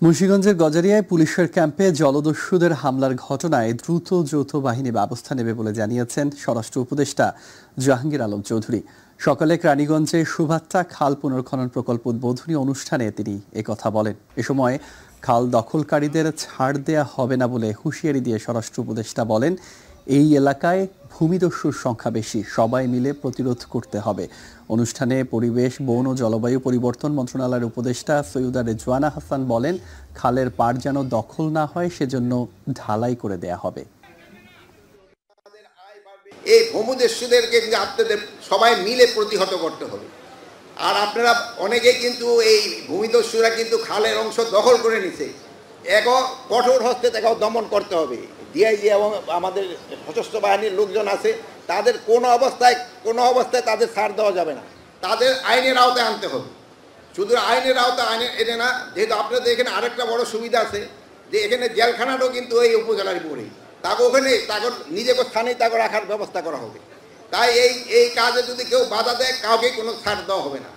মুন্সিগঞ্জের গজারিয়ায় পুলিশের ক্যাম্পে জলদস্যুদের হামলার ঘটনায় দ্রুত যৌথ বাহিনী ব্যবস্থা নেবে বলে জানিয়েছেন স্বরাষ্ট্র উপদেষ্টা জাহাঙ্গীর আলম চৌধুরী। সকালে রানীগঞ্জে সুভাত্তা খাল পুনর্খনন প্রকল্প উদ্বোধনী অনুষ্ঠানে তিনি একথা বলেন। এ সময় খাল দখলকারীদের ছাড় দেয়া হবে না বলে হুঁশিয়ারি দিয়ে স্বরাষ্ট্র উপদেষ্টা বলেন, এই এলাকায় ভূমিদস্যুর সংখ্যা বেশি, সবাই মিলে প্রতিরোধ করতে হবে। অনুষ্ঠানে পরিবেশ, বন ও জলবায়ু পরিবর্তন মন্ত্রণালয়ের উপদেষ্টা সৈয়দা রেজওয়ানা হাসান বলেন, খালের পাড় যেন দখল না হয় সেজন্য ঢালাই করে দেয়া হবে। এই ভূমিদস্যুদেরকে আপনাদের সবাই মিলে প্রতিহত করতে হবে। আর আপনারা অনেকেই কিন্তু এই ভূমিদস্যুরা কিন্তু খালের অংশ দখল করে নিছে, এগো কঠোর হস্তে তাকে দমন করতে হবে। ডিআইজি এবং আমাদের সশস্ত্র বাহিনীর লোকজন আছে, তাদের কোনো অবস্থায় তাদের ছাড় দেওয়া যাবে না, তাদের আইনের আওতায় আনতে হবে। শুধু আইনের আওতায় এনে না, যেহেতু আপনাদের এখানে আরেকটা বড় সুবিধা আছে যে এখানে জেলখানাটাও কিন্তু এই উপজেলার পরেই, তাকে ওখানে তাকে নিজেকে স্থানেই তাকে রাখার ব্যবস্থা করা হবে। তাই এই কাজে যদি কেউ বাধা দেয়, কাউকে কোনো ছাড় দেওয়া হবে না।